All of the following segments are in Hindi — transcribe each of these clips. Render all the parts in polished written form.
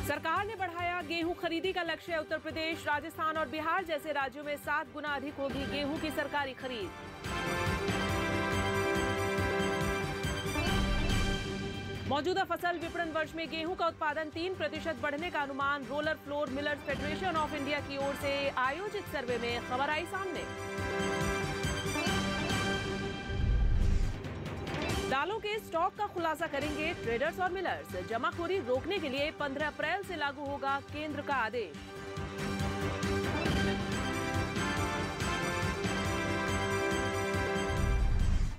सरकार ने बढ़ाया गेहूं खरीदी का लक्ष्य। उत्तर प्रदेश, राजस्थान और बिहार जैसे राज्यों में 7 गुना अधिक होगी गेहूं की सरकारी खरीद। मौजूदा फसल विपणन वर्ष में गेहूं का उत्पादन 3% बढ़ने का अनुमान। Roller floor millers federation of India की ओर से आयोजित सर्वे में खबर आई सामने। दालों के स्टॉक का खुलासा करेंगे ट्रेडर्स और मिलर्स। जमाखोरी रोकने के लिए 15 अप्रैल से लागू होगा केंद्र का आदेश।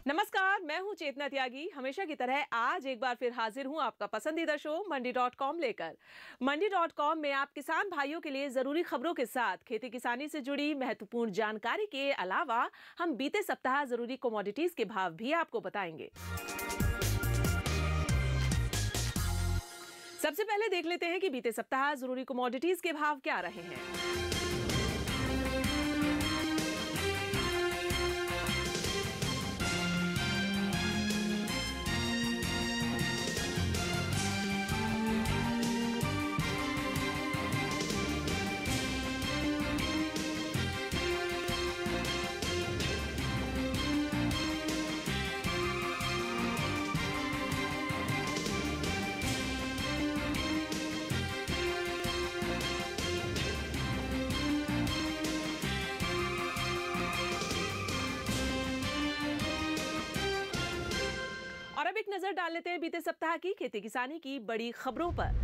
नमस्कार, मैं हूं चेतना त्यागी। हमेशा की तरह आज एक बार फिर हाजिर हूं आपका पसंदीदा शो मंडी.com लेकर। मंडी.com में आप किसान भाइयों के लिए जरूरी खबरों के साथ खेती किसानी से जुड़ी महत्वपूर्ण जानकारी के अलावा हम बीते सप्ताह जरूरी कमोडिटीज के भाव भी आपको बताएंगे। सबसे पहले देख लेते हैं कि बीते सप्ताह जरूरी कमोडिटीज के भाव क्या रहे हैं। और अब एक नजर डाल लेते हैं बीते सप्ताह की खेती किसानी की बड़ी खबरों पर।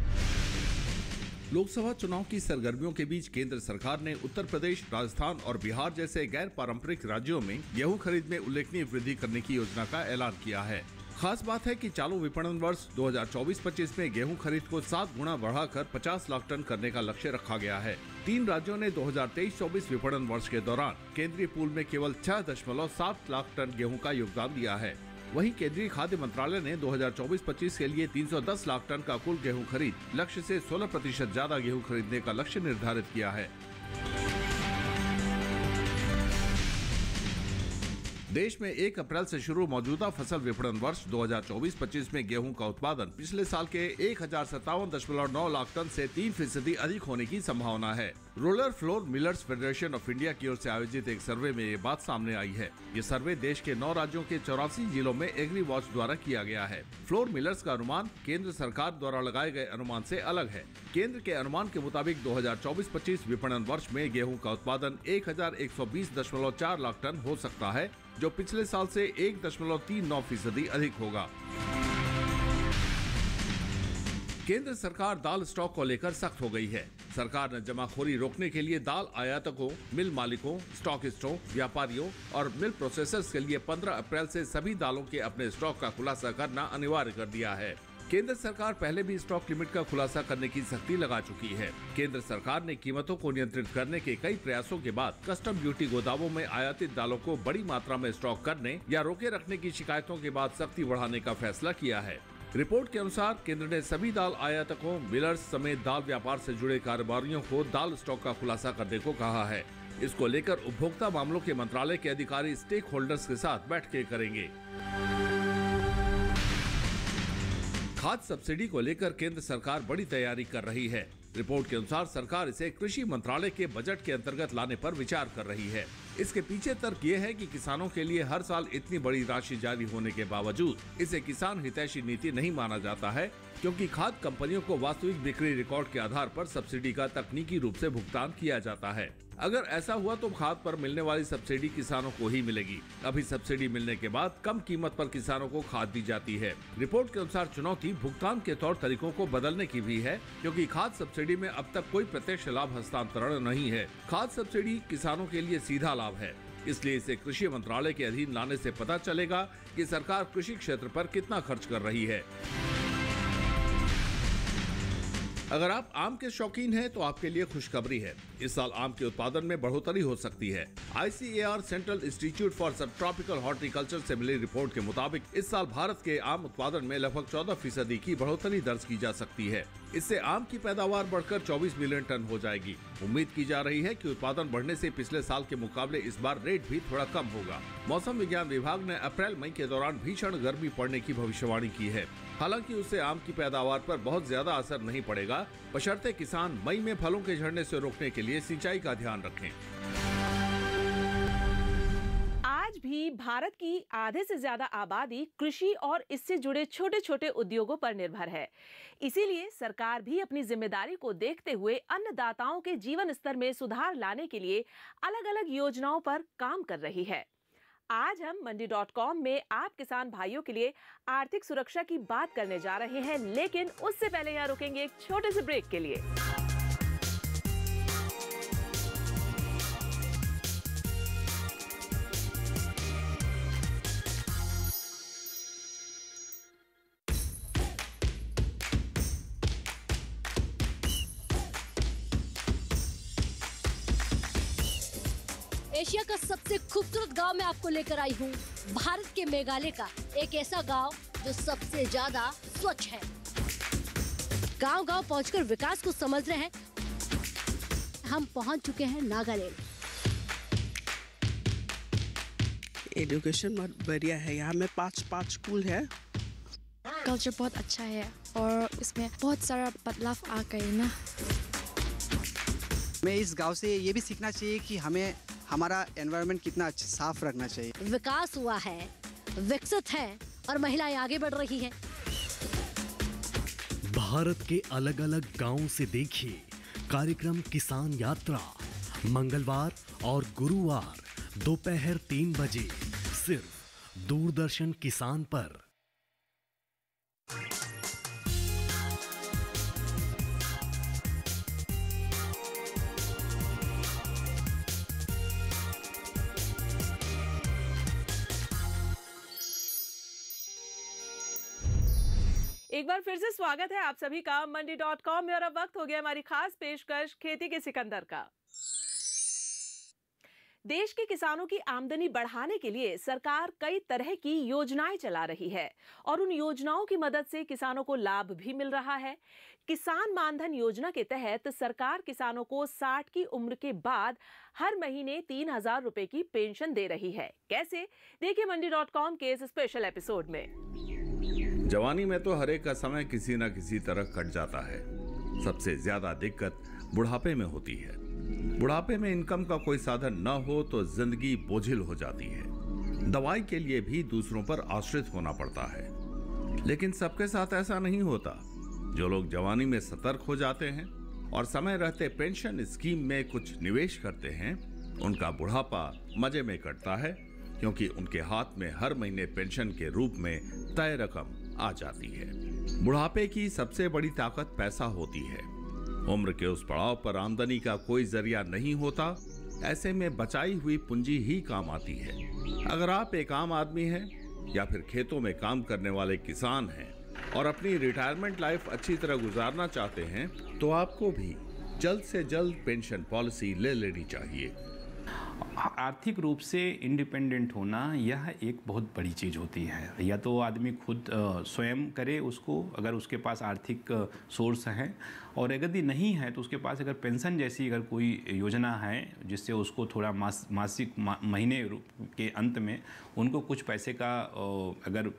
लोकसभा चुनाव की सरगर्मियों के बीच केंद्र सरकार ने उत्तर प्रदेश, राजस्थान और बिहार जैसे गैर पारंपरिक राज्यों में गेहूं खरीद में उल्लेखनीय वृद्धि करने की योजना का ऐलान किया है। खास बात है कि चालू विपणन वर्ष 2024-25 में गेहूं खरीद को 7 गुना बढ़ाकर 50 लाख टन करने का लक्ष्य रखा गया है। 3 राज्यों ने 2023-24 विपणन वर्ष के दौरान केंद्रीय पूल में केवल 6.7 लाख टन गेहूं का योगदान दिया है। वहीं केंद्रीय खाद्य मंत्रालय ने 2024-25 के लिए 310 लाख टन का कुल गेहूं खरीद लक्ष्य से 16% ज्यादा गेहूं खरीदने का लक्ष्य निर्धारित किया है। देश में 1 अप्रैल से शुरू मौजूदा फसल विपणन वर्ष 2024-25 में गेहूं का उत्पादन पिछले साल के 1057.9 लाख टन से 3% अधिक होने की संभावना है। Roller floor millers federation of India की ओर से आयोजित एक सर्वे में ये बात सामने आई है। ये सर्वे देश के 9 राज्यों के 84 जिलों में एग्री वॉच द्वारा किया गया है। फ्लोर मिलर्स का अनुमान केंद्र सरकार द्वारा लगाए गए अनुमान से अलग है। केंद्र के अनुमान के मुताबिक 2024-25 विपणन वर्ष में गेहूं का उत्पादन 1120.4 लाख टन हो सकता है, जो पिछले साल से 1.39% अधिक होगा। केंद्र सरकार दाल स्टॉक को लेकर सख्त हो गई है। सरकार ने जमाखोरी रोकने के लिए दाल आयातकों, मिल मालिकों, स्टॉकिस्टों, व्यापारियों और मिल प्रोसेसर्स के लिए 15 अप्रैल से सभी दालों के अपने स्टॉक का खुलासा करना अनिवार्य कर दिया है। केंद्र सरकार पहले भी स्टॉक लिमिट का खुलासा करने की सख्ती लगा चुकी है। केंद्र सरकार ने कीमतों को नियंत्रित करने के कई प्रयासों के बाद कस्टम ड्यूटी गोदामों में आयातित दालों को बड़ी मात्रा में स्टॉक करने या रोके रखने की शिकायतों के बाद सख्ती बढ़ाने का फैसला किया है। रिपोर्ट के अनुसार केंद्र ने सभी दाल आयातकों, मिलर्स समेत दाल व्यापार से जुड़े कारोबारियों को दाल स्टॉक का खुलासा करने को कहा है। इसको लेकर उपभोक्ता मामलों के मंत्रालय के अधिकारी स्टेक होल्डर्स के साथ बैठकें करेंगे। खाद्य सब्सिडी को लेकर केंद्र सरकार बड़ी तैयारी कर रही है। रिपोर्ट के अनुसार सरकार इसे कृषि मंत्रालय के बजट के अंतर्गत लाने पर विचार कर रही है। इसके पीछे तर्क ये है कि किसानों के लिए हर साल इतनी बड़ी राशि जारी होने के बावजूद इसे किसान हितैषी नीति नहीं माना जाता है, क्योंकि खाद्य कंपनियों को वास्तविक बिक्री रिकॉर्ड के आधार पर सब्सिडी का तकनीकी रूप से भुगतान किया जाता है। अगर ऐसा हुआ तो खाद पर मिलने वाली सब्सिडी किसानों को ही मिलेगी। अभी सब्सिडी मिलने के बाद कम कीमत पर किसानों को खाद दी जाती है। रिपोर्ट के अनुसार चुनौती भुगतान के तौर तरीकों को बदलने की भी है, क्योंकि खाद सब्सिडी में अब तक कोई प्रत्यक्ष लाभ हस्तांतरण नहीं है। खाद सब्सिडी किसानों के लिए सीधा लाभ है, इसलिए इसे कृषि मंत्रालय के अधीन लाने से पता चलेगा कि सरकार कृषि क्षेत्र पर कितना खर्च कर रही है। अगर आप आम के शौकीन हैं तो आपके लिए खुशखबरी है। इस साल आम के उत्पादन में बढ़ोतरी हो सकती है। ICAR सेंट्रल इंस्टीट्यूट फॉर सब ट्रॉपिकल हॉर्टिकल्चर से मिली रिपोर्ट के मुताबिक इस साल भारत के आम उत्पादन में लगभग 14% की बढ़ोतरी दर्ज की जा सकती है। इससे आम की पैदावार बढ़कर 24 मिलियन टन हो जाएगी। उम्मीद की जा रही है कि उत्पादन बढ़ने से पिछले साल के मुकाबले इस बार रेट भी थोड़ा कम होगा। मौसम विज्ञान विभाग ने अप्रैल मई के दौरान भीषण गर्मी पड़ने की भविष्यवाणी की है। हालांकि उससे आम की पैदावार पर बहुत ज्यादा असर नहीं पड़ेगा, रहेगा, बशर्ते किसान मई में फलों के झड़ने से रोकने के लिए सिंचाई का ध्यान रखें। आज भी भारत की आधे से ज्यादा आबादी कृषि और इससे जुड़े छोटे छोटे उद्योगों पर निर्भर है। इसीलिए सरकार भी अपनी जिम्मेदारी को देखते हुए अन्नदाताओं के जीवन स्तर में सुधार लाने के लिए अलग अलग योजनाओं पर काम कर रही है। आज हम मंडी.com में आप किसान भाइयों के लिए आर्थिक सुरक्षा की बात करने जा रहे हैं, लेकिन उससे पहले यहाँ रुकेंगे एक छोटे से ब्रेक के लिए। एशिया का सबसे खूबसूरत गांव में आपको लेकर आई हूँ, भारत के मेघालय का एक ऐसा गांव जो सबसे ज्यादा स्वच्छ है। गांव-गांव पहुंचकर विकास को समझ रहे हैं। हम पहुंच चुके हैं नागालैंड। एजुकेशन बहुत बढ़िया है, यहाँ में 5 स्कूल है। कल्चर बहुत अच्छा है और इसमें बहुत सारा बदलाव आ गए ना। मैं इस गांव से ये भी सीखना चाहिए कि हमें हमारा एनवायरनमेंट कितना साफ रखना चाहिए। विकास हुआ है, विकसित है और महिलाएं आगे बढ़ रही हैं। भारत के अलग अलग गांवों से देखिए कार्यक्रम किसान यात्रा, मंगलवार और गुरुवार दोपहर 3 बजे सिर्फ दूरदर्शन किसान पर। एक बार फिर से स्वागत है आप सभी का मंडी.com में। और अब वक्त हो गया हमारी खास पेशकश खेती के सिकंदर का। देश के किसानों की आमदनी बढ़ाने के लिए सरकार कई तरह की योजनाएं चला रही है और उन योजनाओं की मदद से किसानों को लाभ भी मिल रहा है। किसान मानधन योजना के तहत सरकार किसानों को 60 की उम्र के बाद हर महीने 3,000 रुपए की पेंशन दे रही है। कैसे, देखिए मंडी.com के इस स्पेशल एपिसोड में। जवानी में तो हर एक का समय किसी न किसी तरह कट जाता है। सबसे ज्यादा दिक्कत बुढ़ापे में होती है। बुढ़ापे में इनकम का कोई साधन न हो तो जिंदगी बोझिल हो जाती है। दवाई के लिए भी दूसरों पर आश्रित होना पड़ता है। लेकिन सबके साथ ऐसा नहीं होता। जो लोग जवानी में सतर्क हो जाते हैं और समय रहते पेंशन स्कीम में कुछ निवेश करते हैं, उनका बुढ़ापा मजे में कटता है, क्योंकि उनके हाथ में हर महीने पेंशन के रूप में तय रकम आ जाती है। बुढ़ापे की सबसे बड़ी ताकत पैसा होती है। उम्र के उस पड़ाव पर आमदनी का कोई जरिया नहीं होता। ऐसे में बचाई हुई पूंजी ही काम आती है। अगर आप एक आम आदमी हैं या फिर खेतों में काम करने वाले किसान हैं और अपनी रिटायरमेंट लाइफ अच्छी तरह गुजारना चाहते हैं, तो आपको भी जल्द से जल्द पेंशन पॉलिसी ले लेनी चाहिए। आर्थिक रूप से इंडिपेंडेंट होना यह एक बहुत बड़ी चीज़ होती है। या तो आदमी खुद स्वयं करे उसको, अगर उसके पास आर्थिक सोर्स है, और यदि नहीं है तो उसके पास अगर पेंशन जैसी अगर कोई योजना है जिससे उसको थोड़ा मासिक महीने के अंत में उनको कुछ पैसे का अगर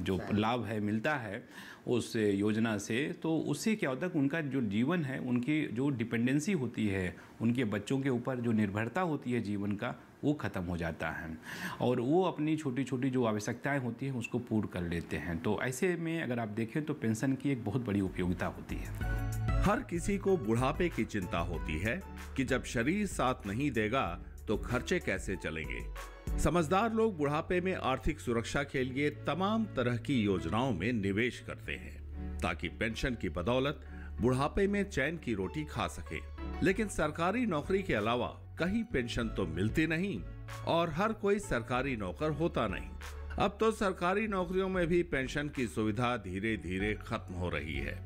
जो लाभ है मिलता है उस योजना से, तो उससे क्या होता है कि उनका जो जीवन है, उनकी जो डिपेंडेंसी होती है, उनके बच्चों के ऊपर जो निर्भरता होती है जीवन का, वो ख़त्म हो जाता है और वो अपनी छोटी छोटी जो आवश्यकताएं होती हैं उसको पूर्ण कर लेते हैं। तो ऐसे में अगर आप देखें तो पेंशन की एक बहुत बड़ी उपयोगिता होती है। हर किसी को बुढ़ापे की चिंता होती है कि जब शरीर साथ नहीं देगा तो खर्चे कैसे चलेंगे। समझदार लोग बुढ़ापे में आर्थिक सुरक्षा के लिए तमाम तरह की योजनाओं में निवेश करते हैं ताकि पेंशन की बदौलत बुढ़ापे में चैन की रोटी खा सके। लेकिन सरकारी नौकरी के अलावा कहीं पेंशन तो मिलती नहीं और हर कोई सरकारी नौकर होता नहीं। अब तो सरकारी नौकरियों में भी पेंशन की सुविधा धीरे धीरे खत्म हो रही है।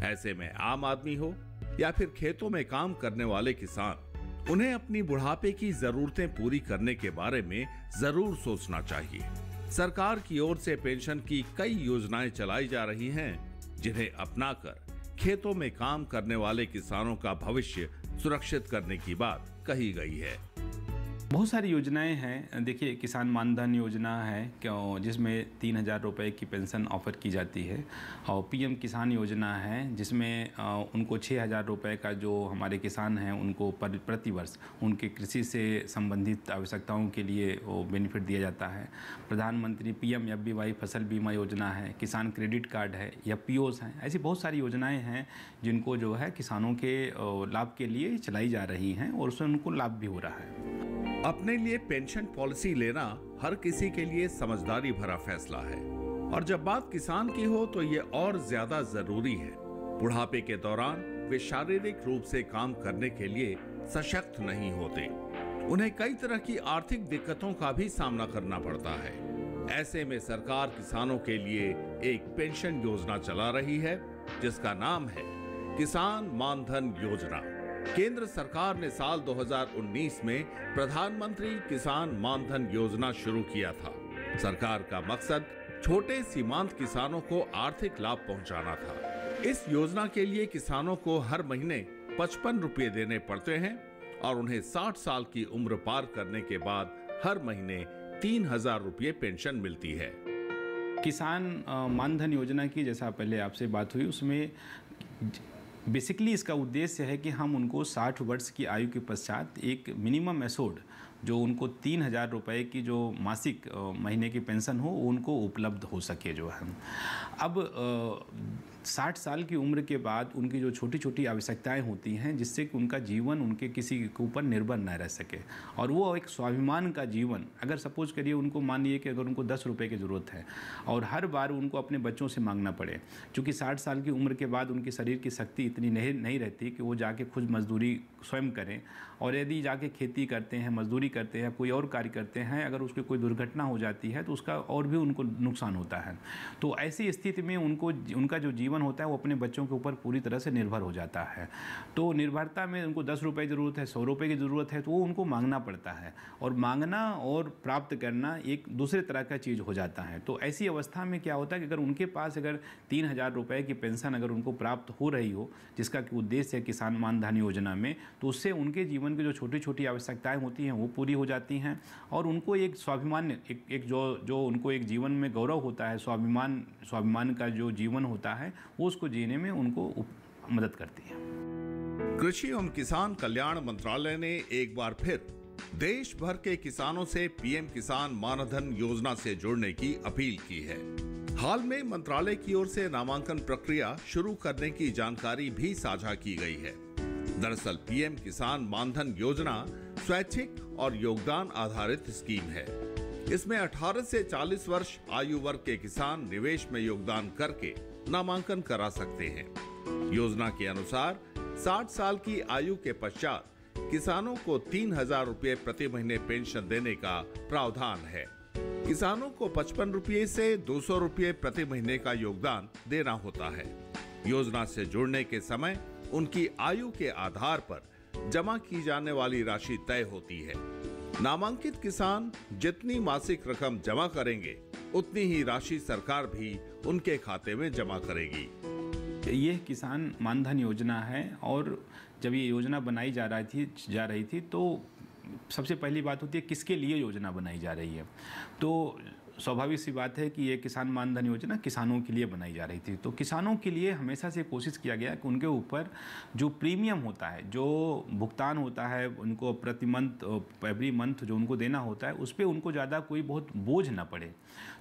ऐसे में आम आदमी हो या फिर खेतों में काम करने वाले किसान, उन्हें अपनी बुढ़ापे की जरूरतें पूरी करने के बारे में जरूर सोचना चाहिए। सरकार की ओर से पेंशन की कई योजनाएं चलाई जा रही हैं, जिन्हें अपनाकर खेतों में काम करने वाले किसानों का भविष्य सुरक्षित करने की बात कही गई है। बहुत सारी योजनाएं हैं। देखिए, किसान मानधन योजना है क्यों, जिसमें 3,000 रुपये की पेंशन ऑफ़र की जाती है, और पीएम किसान योजना है जिसमें उनको 6,000 रुपये का, जो हमारे किसान हैं उनको प्रति वर्ष उनके कृषि से संबंधित आवश्यकताओं के लिए वो बेनिफिट दिया जाता है। प्रधानमंत्री PMFBY फसल बीमा योजना है, किसान क्रेडिट कार्ड है, FPOs हैं। ऐसी बहुत सारी योजनाएँ हैं जिनको जो है किसानों के लाभ के लिए चलाई जा रही हैं और उसमें उनको लाभ भी हो रहा है। अपने लिए पेंशन पॉलिसी लेना हर किसी के लिए समझदारी भरा फैसला है, और जब बात किसान की हो तो ये और ज्यादा जरूरी है। बुढ़ापे के दौरान वे शारीरिक रूप से काम करने के लिए सशक्त नहीं होते, उन्हें कई तरह की आर्थिक दिक्कतों का भी सामना करना पड़ता है। ऐसे में सरकार किसानों के लिए एक पेंशन योजना चला रही है जिसका नाम है किसान मानधन योजना। केंद्र सरकार ने साल 2019 में प्रधानमंत्री किसान मानधन योजना शुरू किया था। सरकार का मकसद छोटे सीमांत किसानों को आर्थिक लाभ पहुंचाना था। इस योजना के लिए किसानों को हर महीने 55 रुपये देने पड़ते हैं और उन्हें 60 साल की उम्र पार करने के बाद हर महीने 3,000 रुपये पेंशन मिलती है। किसान मानधन योजना की जैसा पहले आपसे बात हुई, उसमें बेसिकली इसका उद्देश्य है कि हम उनको 60 वर्ष की आयु के पश्चात एक मिनिमम एश्योर्ड, जो उनको 3,000 रुपये की जो मासिक महीने की पेंशन हो, उनको उपलब्ध हो सके जो है। अब 60 साल की उम्र के बाद उनकी जो छोटी छोटी आवश्यकताएं होती हैं, जिससे कि उनका जीवन उनके किसी के ऊपर निर्भर न रह सके, और वो एक स्वाभिमान का जीवन, अगर सपोज करिए उनको मान लीजिए कि अगर उनको 10 रुपये की ज़रूरत है और हर बार उनको अपने बच्चों से मांगना पड़े, क्योंकि 60 साल की उम्र के बाद उनके शरीर की शक्ति इतनी नहीं रहती कि वो जाके खुद मजदूरी स्वयं करें, और यदि जाके खेती करते हैं, मजदूरी करते हैं, कोई और कार्य करते हैं, अगर उसकी कोई दुर्घटना हो जाती है तो उसका और भी उनको नुकसान होता है। तो ऐसी स्थिति में उनको उनका जो जीवन होता है वो अपने बच्चों के ऊपर पूरी तरह से निर्भर हो जाता है। तो निर्भरता में उनको 10 रुपये की ज़रूरत है, 100 रुपये की ज़रूरत है, तो वो उनको मांगना पड़ता है, और मांगना और प्राप्त करना एक दूसरे तरह का चीज़ हो जाता है। तो ऐसी अवस्था में क्या होता है कि अगर उनके पास अगर 3,000 रुपये की पेंशन अगर उनको प्राप्त हो रही हो, जिसका उद्देश्य है किसान मानधन योजना में, तो उससे उनके जीवन की जो छोटी छोटी आवश्यकताएं होती हैं वो पूरी हो जाती हैं, और उनको एक स्वाभिमान, एक जो उनको एक जीवन में गौरव होता है, स्वाभिमान का जो जीवन होता है, वो उसको जीने में उनको मदद करती है। कृषि एवं किसान कल्याण मंत्रालय ने एक बार फिर देश भर के किसानों से पीएम किसान मानधन योजना से जुड़ने की अपील की है। हाल में मंत्रालय की ओर से नामांकन प्रक्रिया शुरू करने की जानकारी भी साझा की गई है। दरअसल पीएम किसान मानधन योजना स्वैच्छिक और योगदान आधारित स्कीम है। इसमें 18 से 40 वर्ष आयु वर्ग के किसान निवेश में योगदान करके नामांकन करा सकते हैं। योजना के अनुसार 60 साल की आयु के पश्चात किसानों को 3,000 रुपये प्रति महीने पेंशन देने का प्रावधान है। किसानों को 55 रुपये से 200 रुपये प्रति महीने का योगदान देना होता है। योजना से जुड़ने के समय उनकी आयु के आधार पर जमा की जाने वाली राशि तय होती है। नामांकित किसान जितनी मासिक रकम जमा करेंगे, उतनी ही राशि सरकार भी उनके खाते में जमा करेगी। ये किसान मानधन योजना है, और जब ये योजना बनाई जा रही थी तो सबसे पहली बात होती है किसके लिए योजना बनाई जा रही है। तो स्वाभाविक सी बात है कि ये किसान मानधन योजना किसानों के लिए बनाई जा रही थी। तो किसानों के लिए हमेशा से कोशिश किया गया कि उनके ऊपर जो प्रीमियम होता है, जो भुगतान होता है उनको प्रति मंथ, एवरी मंथ जो उनको देना होता है, उस पर उनको ज़्यादा कोई बहुत बोझ ना पड़े।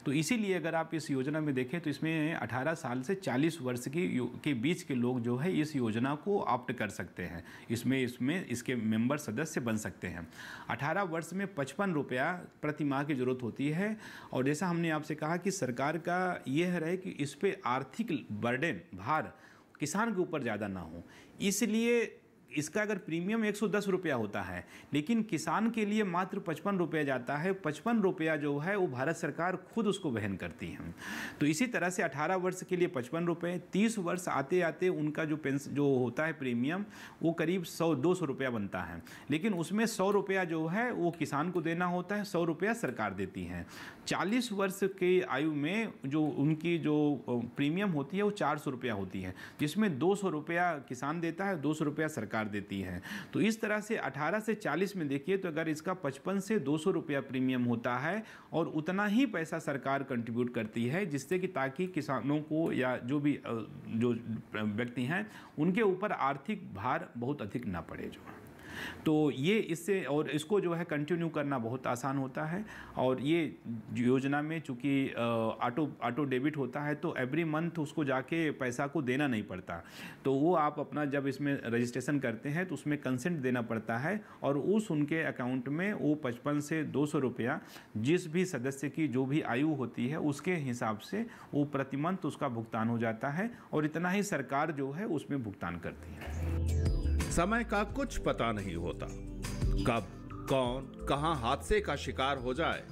तो इसीलिए अगर आप इस योजना में देखें तो इसमें 18 साल से 40 वर्ष के बीच के लोग जो है इस योजना को ऑप्ट कर सकते हैं। इसमें इसके मेंबर सदस्य बन सकते हैं। 18 वर्ष में 55 रुपया प्रति माह की ज़रूरत होती है, और जैसा हमने आपसे कहा कि सरकार का यह है कि इस पे आर्थिक बर्डन, भार किसान के ऊपर ज़्यादा ना हो, इसलिए इसका अगर प्रीमियम 110 रुपया होता है, लेकिन किसान के लिए मात्र 55 रुपया जाता है। 55 रुपया जो है वो भारत सरकार खुद उसको वहन करती है। तो इसी तरह से 18 वर्ष के लिए 55 रुपये, 30 वर्ष आते आते उनका जो होता है प्रीमियम, वो करीब 100-200 रुपया बनता है। लेकिन उसमें 100 रुपया जो है वो किसान को देना होता है, 100 रुपया सरकार देती है। 40 वर्ष की आयु में जो उनकी जो प्रीमियम होती है वो 400 रुपया होती है, जिसमें 200 रुपया किसान देता है, 200 रुपया सरकार अधिकार देती है। तो इस तरह से 18 से 40 में देखिए तो अगर इसका 55 से 200 रुपया प्रीमियम होता है और उतना ही पैसा सरकार कंट्रीब्यूट करती है, जिससे कि ताकि किसानों को या जो भी जो व्यक्ति हैं उनके ऊपर आर्थिक भार बहुत अधिक ना पड़े जो। तो ये इससे और इसको जो है कंटिन्यू करना बहुत आसान होता है। और ये योजना में चूँकि ऑटो डेबिट होता है तो एवरी मंथ उसको जाके पैसा को देना नहीं पड़ता। तो वो आप अपना जब इसमें रजिस्ट्रेशन करते हैं तो उसमें कंसेंट देना पड़ता है और उस उनके अकाउंट में वो 55 से 200 रुपया जिस भी सदस्य की जो भी आयु होती है उसके हिसाब से वो प्रति मंथ उसका भुगतान हो जाता है और इतना ही सरकार जो है उसमें भुगतान करती है। समय का कुछ पता नहीं होता, कब कौन कहां हादसे का शिकार हो जाए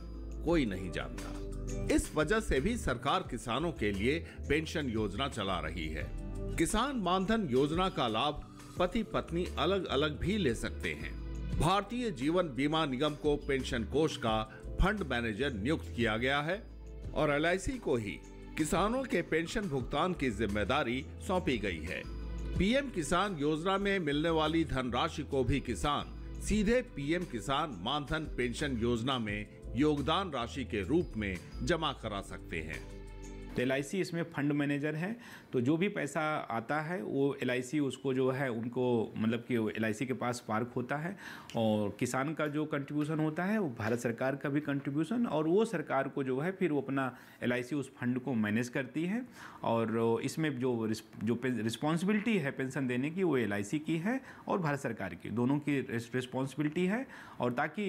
कोई नहीं जानता। इस वजह से भी सरकार किसानों के लिए पेंशन योजना चला रही है। किसान मानधन योजना का लाभ पति पत्नी अलग अलग भी ले सकते हैं। भारतीय जीवन बीमा निगम को पेंशन कोष का फंड मैनेजर नियुक्त किया गया है और LIC को ही किसानों के पेंशन भुगतान की जिम्मेदारी सौंपी गई है। PM किसान योजना में मिलने वाली धनराशि को भी किसान सीधे PM किसान मानधन पेंशन योजना में योगदान राशि के रूप में जमा करा सकते हैं। तो LIC इसमें फंड मैनेजर है, तो जो भी पैसा आता है वो LIC उसको जो है उनको मतलब कि LIC के पास पार्क होता है और किसान का जो कंट्रीब्यूशन होता है वो भारत सरकार का भी कंट्रीब्यूशन और वो सरकार को जो है फिर वो अपना LIC उस फंड को मैनेज करती है और इसमें जो रिस्पॉन्सिबिलिटी है पेंशन देने की वो LIC की है और भारत सरकार की, दोनों की रिस्पॉन्सिबिलिटी है। और ताकि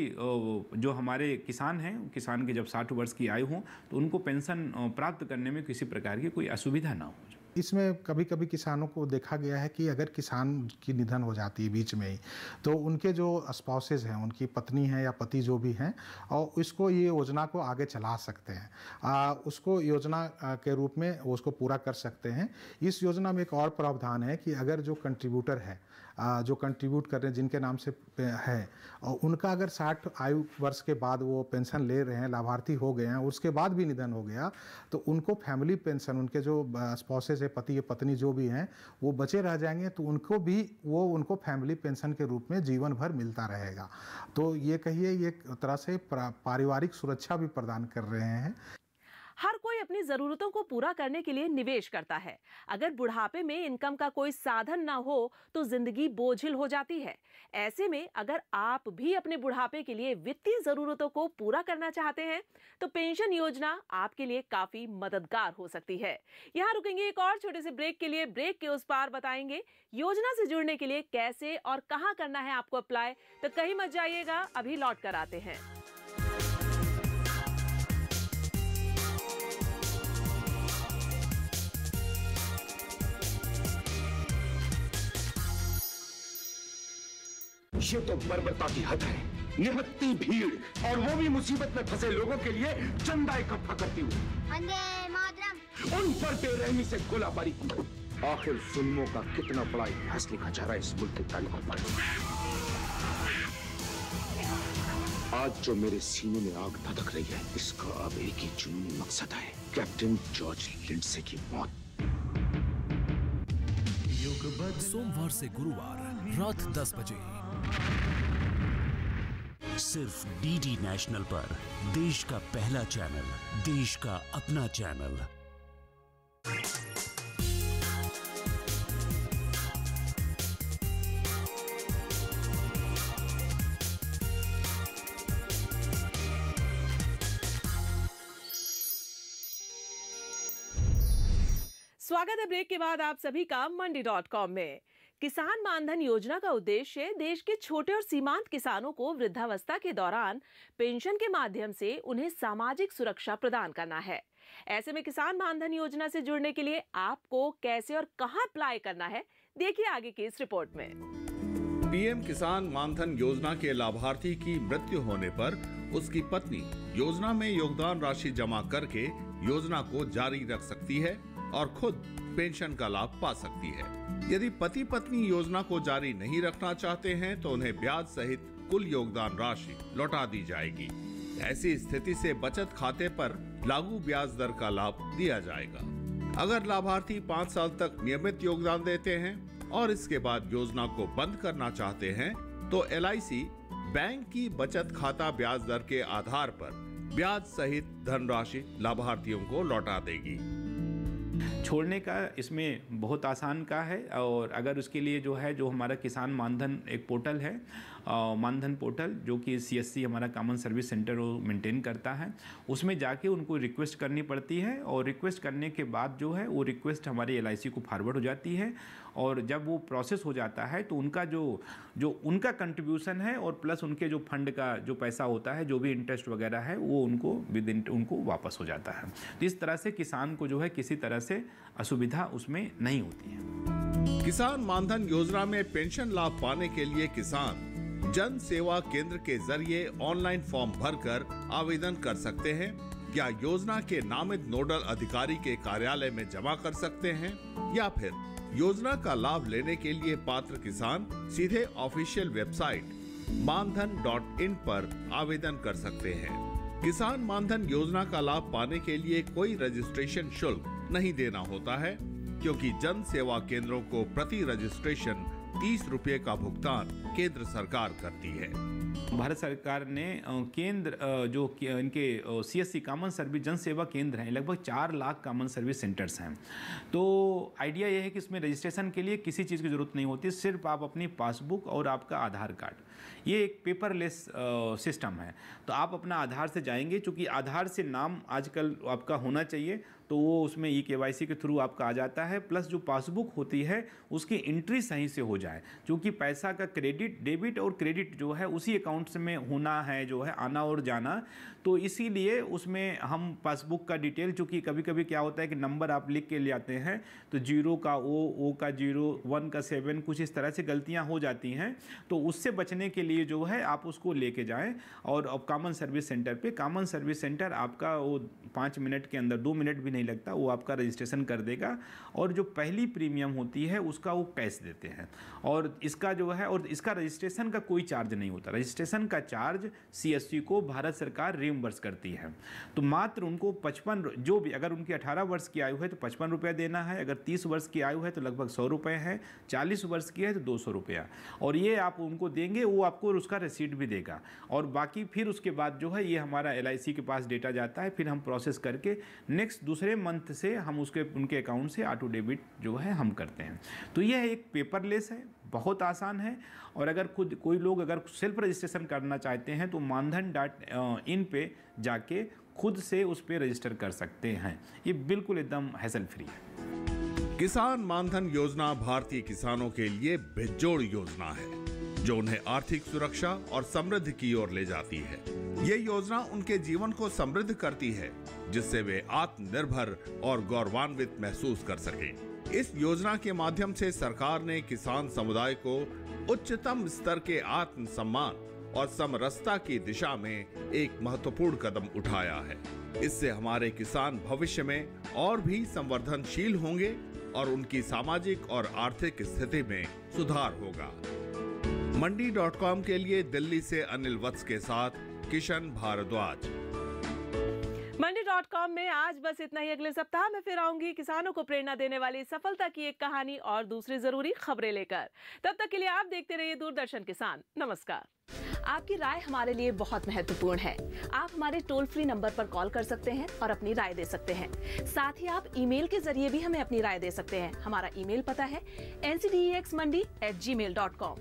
जो हमारे किसान हैं, किसान के जब 60 वर्ष की आयु हो तो उनको पेंशन प्राप्त करने में किसी प्रकार की कोई असुविधा ना हो। इसमें कभी कभी किसानों को देखा गया है कि अगर किसान की निधन हो जाती है बीच में ही तो उनके जो स्पाउसेज हैं, उनकी पत्नी है या पति जो भी हैं, और इसको ये योजना को आगे चला सकते हैं, उसको योजना के रूप में उसको पूरा कर सकते हैं। इस योजना में एक और प्रावधान है कि अगर जो कंट्रीब्यूटर है जो कंट्रीब्यूट कर रहे हैं जिनके नाम से है और उनका अगर 60 आयु वर्ष के बाद वो पेंशन ले रहे हैं, लाभार्थी हो गए हैं, उसके बाद भी निधन हो गया तो उनको फैमिली पेंशन, उनके जो स्पाउसेज है, पति या पत्नी जो भी हैं, वो बचे रह जाएंगे तो उनको भी वो उनको फैमिली पेंशन के रूप में जीवन भर मिलता रहेगा। तो ये कहिए ये एक तरह से पारिवारिक सुरक्षा भी प्रदान कर रहे हैं। हर कोई अपनी जरूरतों को पूरा करने के लिए निवेश करता है। अगर बुढ़ापे में इनकम का कोई साधन ना हो तो जिंदगी बोझिल हो जाती है। ऐसे में अगर आप भी अपने बुढ़ापे के लिए वित्तीय जरूरतों को पूरा करना चाहते हैं तो पेंशन योजना आपके लिए काफी मददगार हो सकती है। यहाँ रुकेंगे एक और छोटे से ब्रेक के लिए। ब्रेक के उस पार बताएंगे योजना से जुड़ने के लिए कैसे और कहां करना है आपको अप्लाई। तो कहीं मत जाइएगा, अभी लौट कर आते हैं। ये तो बर्बरता की हद है। निहत्ती भीड़ और वो भी मुसीबत में फंसे लोगों के लिए चंदा इकट्ठा करती हुई वंदे मातरम उन पर बेरहमी से गोलाबारी की। आखिर जुल्मों का कितना बड़ा इतिहास लिखा जा रहा है इस मुल्क की तारीखों पर। आज जो मेरे सीने में आग धधक रही है इसका अब एक ही जुनूनी मकसद है, कैप्टन जॉर्ज लिंडसे की मौत। सोमवार से गुरुवार रात 10 बजे सिर्फ DD नेशनल पर, देश का पहला चैनल, देश का अपना चैनल। स्वागत है ब्रेक के बाद आप सभी का मंडी.com में। किसान मानधन योजना का उद्देश्य देश के छोटे और सीमांत किसानों को वृद्धावस्था के दौरान पेंशन के माध्यम से उन्हें सामाजिक सुरक्षा प्रदान करना है। ऐसे में किसान मानधन योजना से जुड़ने के लिए आपको कैसे और कहां अप्लाई करना है, देखिए आगे की इस रिपोर्ट में। PM किसान मानधन योजना के लाभार्थी की मृत्यु होने पर उसकी पत्नी योजना में योगदान राशि जमा करके योजना को जारी रख सकती है और खुद पेंशन का लाभ पा सकती है। यदि पति पत्नी योजना को जारी नहीं रखना चाहते हैं तो उन्हें ब्याज सहित कुल योगदान राशि लौटा दी जाएगी। ऐसी स्थिति से बचत खाते पर लागू ब्याज दर का लाभ दिया जाएगा। अगर लाभार्थी 5 साल तक नियमित योगदान देते हैं और इसके बाद योजना को बंद करना चाहते हैं तो LIC बैंक की बचत खाता ब्याज दर के आधार पर ब्याज सहित धनराशि लाभार्थियों को लौटा देगी। छोड़ने का इसमें बहुत आसान का है, और अगर उसके लिए जो है जो हमारा किसान मानधन एक पोर्टल है, मानधन पोर्टल जो कि CSC हमारा कॉमन सर्विस सेंटर वो मेंटेन करता है, उसमें जाके उनको रिक्वेस्ट करनी पड़ती है और रिक्वेस्ट करने के बाद जो है वो रिक्वेस्ट हमारे LIC को फॉरवर्ड हो जाती है और जब वो प्रोसेस हो जाता है तो उनका जो उनका कंट्रीब्यूशन है और प्लस उनके जो फंड का जो पैसा होता है, जो भी इंटरेस्ट वगैरह है, वो उनको वापस हो जाता है। तो इस तरह से किसान को जो है किसी तरह से असुविधा उसमें नहीं होती है। किसान मानधन योजना में पेंशन लाभ पाने के लिए किसान जन सेवा केंद्र के जरिए ऑनलाइन फॉर्म भरकर आवेदन कर सकते हैं या योजना के नामित नोडल अधिकारी के कार्यालय में जमा कर सकते हैं, या फिर योजना का लाभ लेने के लिए पात्र किसान सीधे ऑफिशियल वेबसाइट मानधन.in पर आवेदन कर सकते हैं। किसान मानधन योजना का लाभ पाने के लिए कोई रजिस्ट्रेशन शुल्क नहीं देना होता है, क्योंकि जन सेवा केंद्रों को प्रति रजिस्ट्रेशन 30 रुपये का भुगतान केंद्र सरकार करती है। भारत सरकार ने केंद्र जो इनके CSC कॉमन सर्विस जन सेवा केंद्र हैं, लगभग 4 लाख कॉमन सर्विस सेंटर्स हैं। तो आइडिया यह है कि इसमें रजिस्ट्रेशन के लिए किसी चीज़ की ज़रूरत नहीं होती, सिर्फ आप अपनी पासबुक और आपका आधार कार्ड, ये एक पेपरलेस सिस्टम है। तो आप अपना आधार से जाएंगे, चूँकि आधार से नाम आजकल आपका होना चाहिए, तो वो उसमें eKYC के थ्रू आपका आ जाता है, प्लस जो पासबुक होती है उसकी एंट्री सही से हो जाए, क्योंकि पैसा का क्रेडिट, डेबिट और क्रेडिट जो है उसी अकाउंट में होना है, जो है आना और जाना। तो इसीलिए उसमें हम पासबुक का डिटेल, चूँकि कभी कभी क्या होता है कि नंबर आप लिख के ले आते हैं तो 0 का O का 0, 1 का 7, कुछ इस तरह से गलतियाँ हो जाती हैं। तो उससे बचने के लिए जो है आप उसको लेके जाएं और अब कॉमन सर्विस सेंटर पे, कॉमन सर्विस सेंटर आपका वो 5 मिनट के अंदर, 2 मिनट भी नहीं लगता, वो आपका रजिस्ट्रेशन कर देगा और जो पहली प्रीमियम होती है उसका वो कैश देते हैं। और इसका जो है, और इसका रजिस्ट्रेशन का कोई चार्ज नहीं होता, रजिस्ट्रेशन का चार्ज CSC को भारत सरकार रिइंबर्स करती है। तो मात्र उनको 55, जो भी अगर उनकी 18 वर्ष की आयु है तो 55 रुपये देना है, अगर 30 वर्ष की आयु है तो लगभग 100 रुपये है, 40 वर्ष की है तो 200 रुपया, और ये आप उनको देंगे, वो आपको उसका रिसीट भी देगा। और बाकी फिर उसके बाद जो है ये हमारा LIC के पास डेटा जाता है, फिर हम प्रोसेस करके नेक्स्ट दूसरे मंथ से हम उनके अकाउंट से ऑटो डेबिट जो है हम करते हैं। तो यह एक पेपरलेस है, बहुत आसान है। और अगर खुद कोई लोग अगर सेल्फ रजिस्ट्रेशन करना चाहते हैं तो मानधन.in पे जाके खुद से उस पर रजिस्टर कर सकते हैं, ये बिल्कुल एकदम हैसल फ्री है। किसान मानधन योजना भारतीय किसानों के लिए बेजोड़ योजना है, जो उन्हें आर्थिक सुरक्षा और समृद्धि की ओर ले जाती है। ये योजना उनके जीवन को समृद्ध करती है, जिससे वे आत्मनिर्भर और गौरवान्वित महसूस कर सकें। इस योजना के माध्यम से सरकार ने किसान समुदाय को उच्चतम स्तर के आत्म सम्मान और समरसता की दिशा में एक महत्वपूर्ण कदम उठाया है। इससे हमारे किसान भविष्य में और भी संवर्धनशील होंगे और उनकी सामाजिक और आर्थिक स्थिति में सुधार होगा। मंडी.com के लिए दिल्ली से अनिल वत्स के साथ किशन भारद्वाज। मंडी.com में आज बस इतना ही। अगले सप्ताह में फिर आऊंगी किसानों को प्रेरणा देने वाली सफलता की एक कहानी और दूसरी जरूरी खबरें लेकर। तब तक के लिए आप देखते रहिए दूरदर्शन किसान। नमस्कार। आपकी राय हमारे लिए बहुत महत्वपूर्ण है। आप हमारे टोल फ्री नंबर पर कॉल कर सकते हैं और अपनी राय दे सकते हैं। साथ ही आप ईमेल के जरिए भी हमें अपनी राय दे सकते हैं। हमारा ईमेल पता है ncdexmandi@gmail.com।